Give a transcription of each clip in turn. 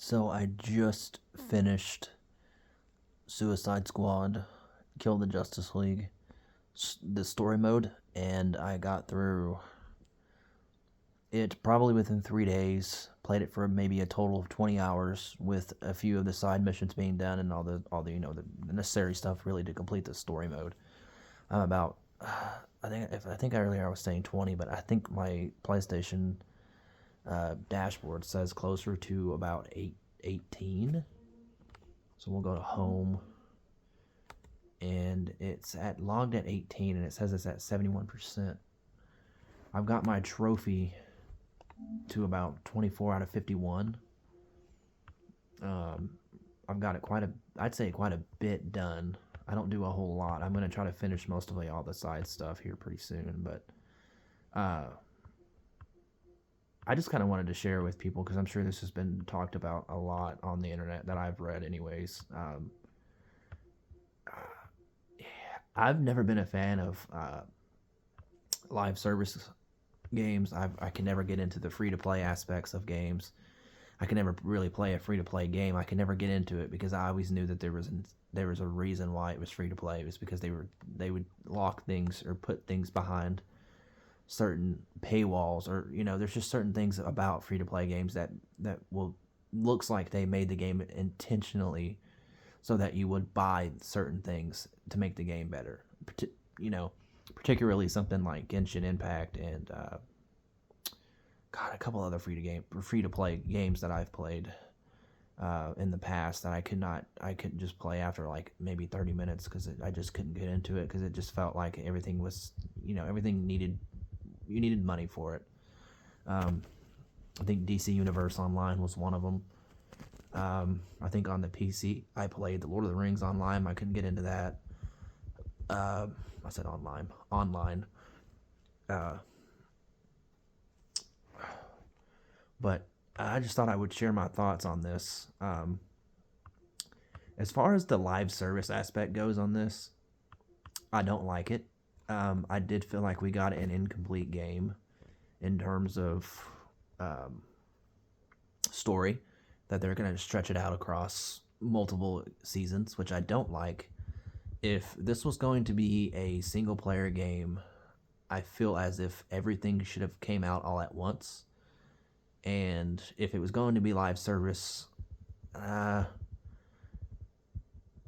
So I just finished Suicide Squad, Kill the Justice League, the story mode, and I got through it probably within 3 days. Played it for maybe a total of 20 hours, with a few of the side missions being done and all the the necessary stuff really to complete the story mode. I'm about I think earlier I was saying 20, but I think my PlayStation dashboard says closer to about 18. So we'll go to home, and it's at logged at 18, and it says it's at 71%. I've got my trophy to about 24 out of 51. Um, I've got it I'd say quite a bit done. I don't do a whole lot. I'm gonna try to finish most of all the side stuff here pretty soon, but uh, I just kind of wanted to share with people because I'm sure this has been talked about a lot on the internet that I've read, anyways. I've never been a fan of live service games. I can never get into the free to play aspects of games. I can never really play a free to play game. I can never get into it because I always knew that there was a reason why it was free to play. It was because they would lock things or put things behind certain paywalls, or there's just certain things about free to play games that will looks like they made the game intentionally so that you would buy certain things to make the game better. You know, Particularly something like Genshin Impact and a couple other free to play games that I've played in the past that I couldn't just play after like maybe 30 minutes because I just couldn't get into it because it just felt like everything was everything needed you needed money for it. Um, I think DC Universe Online was one of them. I think on the PC I played the Lord of the Rings Online. I couldn't get into that. I said online. Online. Uh, but I just thought I would share my thoughts on this. As far as the live service aspect goes on this, I don't like it. I did feel like we got an incomplete game in terms of um, story, that they're going to stretch it out across multiple seasons, which I don't like. If this was going to be a single player game, I feel as if everything should have came out all at once. And if it was going to be live service, uh,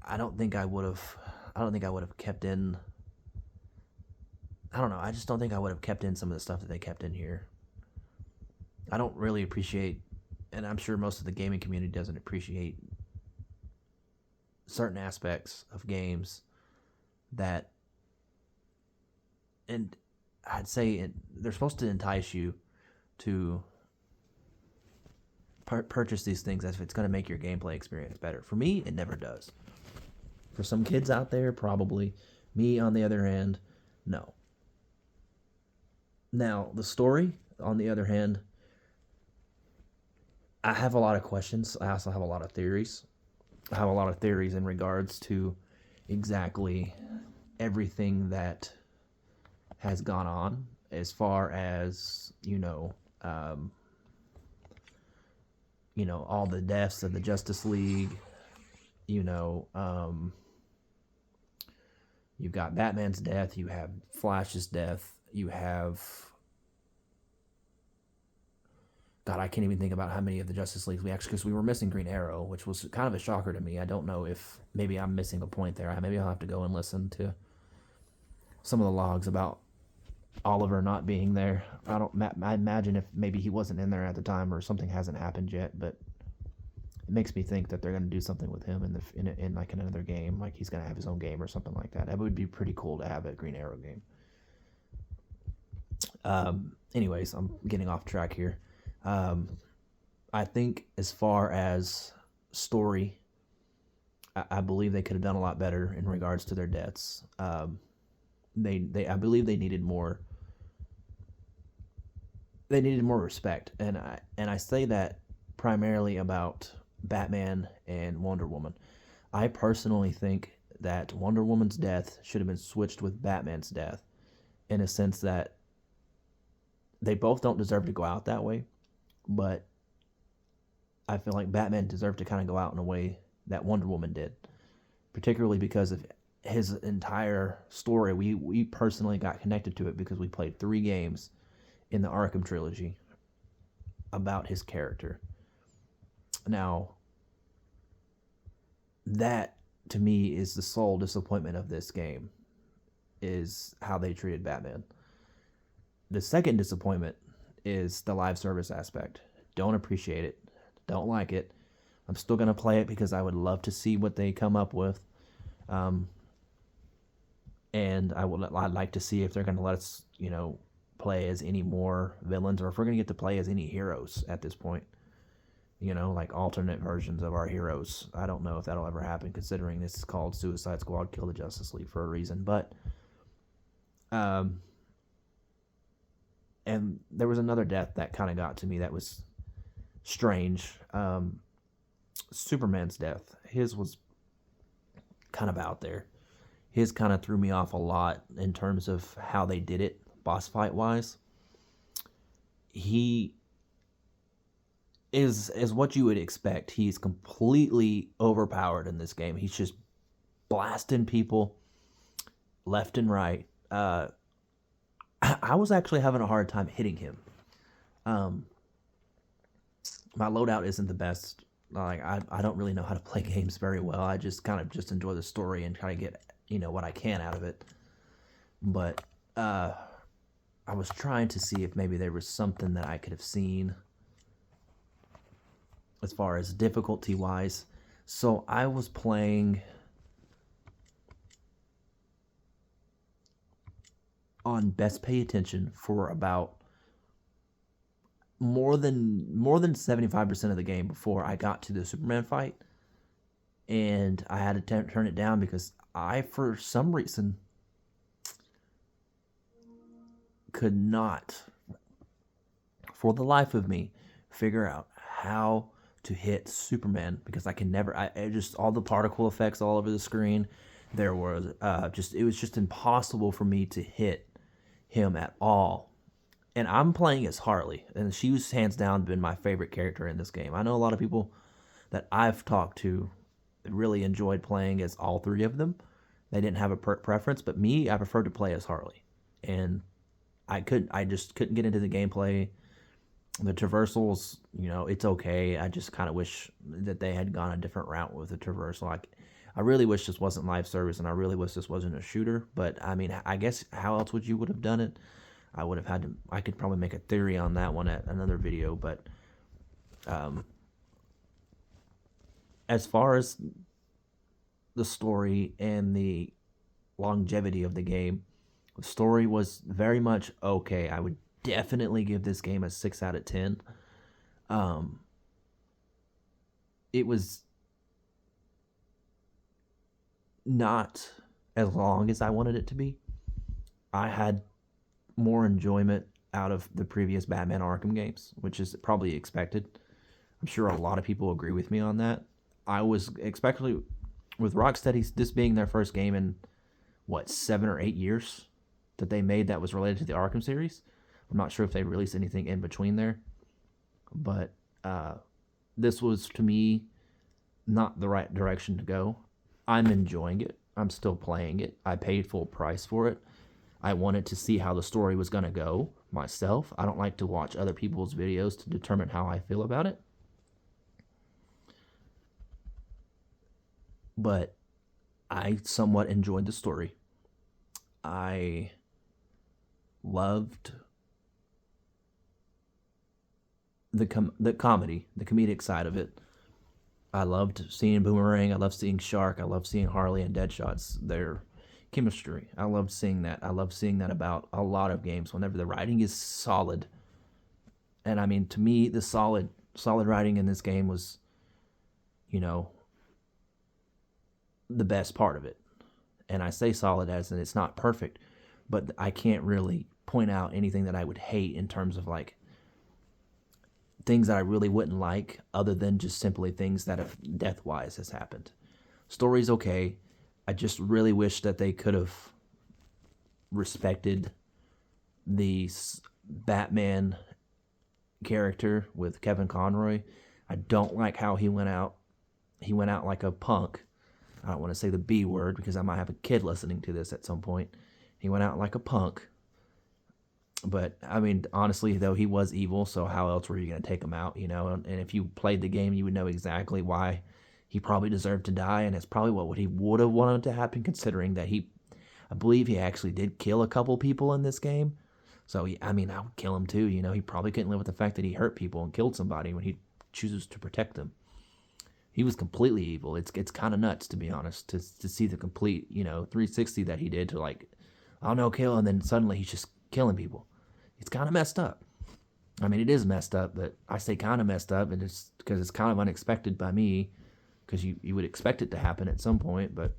I don't think I would have. I don't think I would have kept in. I don't know. I just don't think I would have kept in some of the stuff that they kept in here. I don't really appreciate, and I'm sure most of the gaming community doesn't appreciate certain aspects of games that, and I'd say they're supposed to entice you to purchase these things as if it's going to make your gameplay experience better. For me, it never does. For some kids out there, probably. Me, on the other hand, no. Now, the story, on the other hand, I have a lot of questions. I also have a lot of theories. I have a lot of theories in regards to exactly everything that has gone on, as far as all the deaths of the Justice League. You know, you've got Batman's death. You have Flash's death. You have God. I can't even think about how many of the Justice Leagues we actually, because we were missing Green Arrow, which was kind of a shocker to me. I don't know if maybe I'm missing a point there. Maybe I'll have to go and listen to some of the logs about Oliver not being there. I imagine if maybe he wasn't in there at the time or something hasn't happened yet, but it makes me think that they're going to do something with him in like another game, like he's going to have his own game or something like that. It would be pretty cool to have a Green Arrow game. Anyways, I'm getting off track here. I think as far as story, I believe they could have done a lot better in regards to their deaths. I believe they needed more. They needed more respect, and I say that primarily about Batman and Wonder Woman. I personally think that Wonder Woman's death should have been switched with Batman's death, in a sense that they both don't deserve to go out that way, but I feel like Batman deserved to kind of go out in a way that Wonder Woman did, particularly because of his entire story. We personally got connected to it because we played 3 games in the Arkham trilogy about his character. Now, that to me is the sole disappointment of this game, is how they treated Batman. The second disappointment is the live service aspect. Don't appreciate it. Don't like it. I'm still gonna play it because I would love to see what they come up with, um, and I'd like to see if they're gonna let us, play as any more villains, or if we're gonna get to play as any heroes at this point. Like alternate versions of our heroes. I don't know if that'll ever happen, considering this is called Suicide Squad: Kill the Justice League for a reason. But, um, and there was another death that kind of got to me that was strange. Superman's death. His was kind of out there. His kind of threw me off a lot in terms of how they did it, boss fight wise. He is what you would expect. He's completely overpowered in this game. He's just blasting people left and right. I was actually having a hard time hitting him. Um, my loadout isn't the best. Like I don't really know how to play games very well. I just kind of just enjoy the story and try to get what I can out of it. But I was trying to see if maybe there was something that I could have seen as far as difficulty wise. So I was playing on best pay attention for about more than 75% of the game before I got to the Superman fight, and I had to turn it down because I, for some reason, could not, for the life of me, figure out how to hit Superman, because I can never. I just, all the particle effects all over the screen. There was it was just impossible for me to hit him at all. And I'm playing as Harley, and she's hands down been my favorite character in this game. I know a lot of people that I've talked to really enjoyed playing as all 3 of them. They didn't have a preference, but me, I preferred to play as Harley, and I just couldn't get into the gameplay. The traversals, it's okay. I just kind of wish that they had gone a different route with the traversal. I really wish this wasn't live service, and I really wish this wasn't a shooter. But I mean, I guess how else would you would have done it? I would have had to. I could probably make a theory on that one at another video. But as far as the story and the longevity of the game, the story was very much okay. I would definitely give this game a 6 out of 10. It was not as long as I wanted it to be. I had more enjoyment out of the previous Batman Arkham games, which is probably expected. I'm sure a lot of people agree with me on that. I was, especially with Rocksteady, this being their first game in, 7 or 8 years that they made that was related to the Arkham series. I'm not sure if they released anything in between there. But this was, to me, not the right direction to go. I'm enjoying it. I'm still playing it. I paid full price for it. I wanted to see how the story was going to go myself. I don't like to watch other people's videos to determine how I feel about it. But I somewhat enjoyed the story. I loved the comedy, the comedic side of it. I loved seeing Boomerang. I loved seeing Shark. I loved seeing Harley and Deadshot's their chemistry. I loved seeing that. I love seeing that about a lot of games whenever the writing is solid. And I mean, to me, the solid writing in this game was, the best part of it. And I say solid as in it's not perfect, but I can't really point out anything that I would hate in terms of like things that I really wouldn't like, other than just simply things that have death-wise has happened. Story's okay. I just really wish that they could have respected the Batman character with Kevin Conroy. I don't like how he went out. He went out like a punk. I don't want to say the B word because I might have a kid listening to this at some point. He went out like a punk. But I mean, honestly, though, he was evil. So how else were you going to take him out? You know, and if you played the game, you would know exactly why he probably deserved to die, and it's probably what he would have wanted to happen, considering that I believe he actually did kill a couple people in this game. So I mean, I would kill him too. You know, he probably couldn't live with the fact that he hurt people and killed somebody when he chooses to protect them. He was completely evil. It's kind of nuts, to be honest, to see the complete 360 that he did to, like, oh no, kill, and then suddenly he's just killing people. It's kind of messed up. I mean, it is messed up, but I say kind of messed up, and it's because it's kind of unexpected by me, because you would expect it to happen at some point, but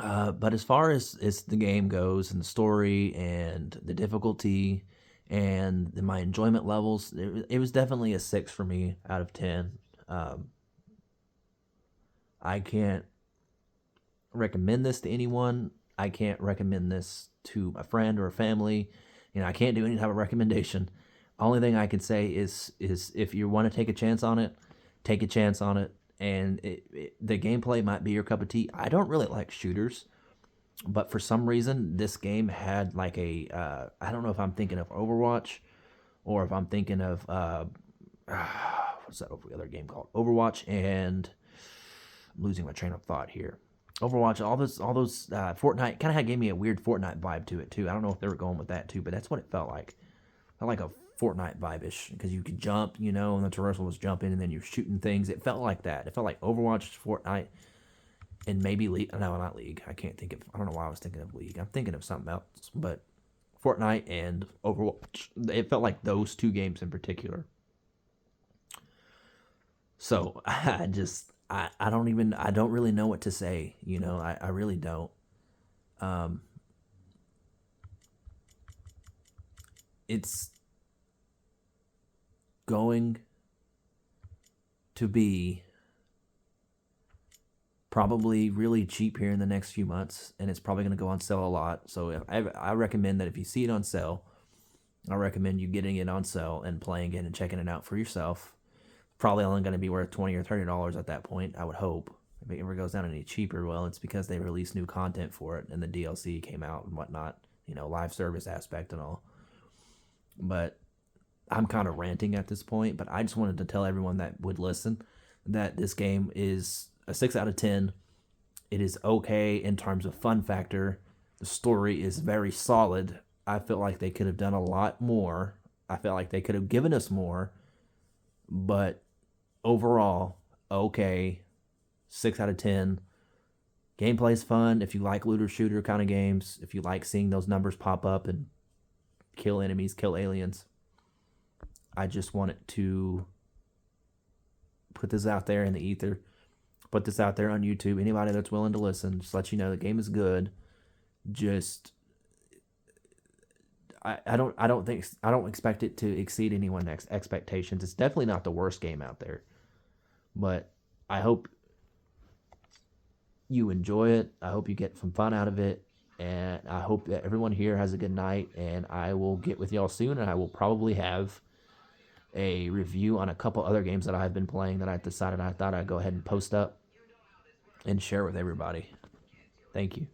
as far as the game goes and the story and the difficulty and my enjoyment levels, it was definitely a 6 for me out of 10. Um, I can't recommend this to anyone. I can't recommend this to a friend or a family. I can't do any type of recommendation. Only thing I can say is if you want to take a chance on it, take a chance on it. And the gameplay might be your cup of tea. I don't really like shooters, but for some reason this game had like I don't know if I'm thinking of Overwatch or if I'm thinking of what's that other game called? Overwatch, and I'm losing my train of thought here. Overwatch, all those Fortnite kind of gave me a weird Fortnite vibe to it too. I don't know if they were going with that too, but that's what it felt like. It felt like a Fortnite vibe-ish, because you could jump, and the traversal was jumping, and then you're shooting things. It felt like that. It felt like Overwatch, Fortnite, and maybe League. No, not League. I can't think of. I don't know why I was thinking of League. I'm thinking of something else, but Fortnite and Overwatch. It felt like those two games in particular. So I don't really know what to say. I really don't. Um, it's going to be probably really cheap here in the next few months, and it's probably going to go on sale a lot. So I recommend that if you see it on sale, I recommend you getting it on sale and playing it and checking it out for yourself. Probably only going to be worth $20 or $30 at that point, I would hope. If it ever goes down any cheaper, well, it's because they released new content for it and the DLC came out and whatnot, live service aspect and all. But I'm kind of ranting at this point, but I just wanted to tell everyone that would listen that this game is a 6 out of 10. It is okay in terms of fun factor. The story is very solid. I feel like they could have done a lot more. I felt like they could have given us more, but overall, okay, 6 out of 10. Gameplay's fun if you like looter shooter kind of games, if you like seeing those numbers pop up and kill enemies, kill aliens. I just wanted to put this out there in the ether, put this out there on YouTube. Anybody that's willing to listen, just let you know the game is good. Just I don't expect it to exceed anyone's expectations. It's definitely not the worst game out there, but I hope you enjoy it. I hope you get some fun out of it, and I hope that everyone here has a good night. And I will get with y'all soon, and I will probably have a review on a couple other games that I've been playing that I decided I thought I'd go ahead and post up and share with everybody. Thank you.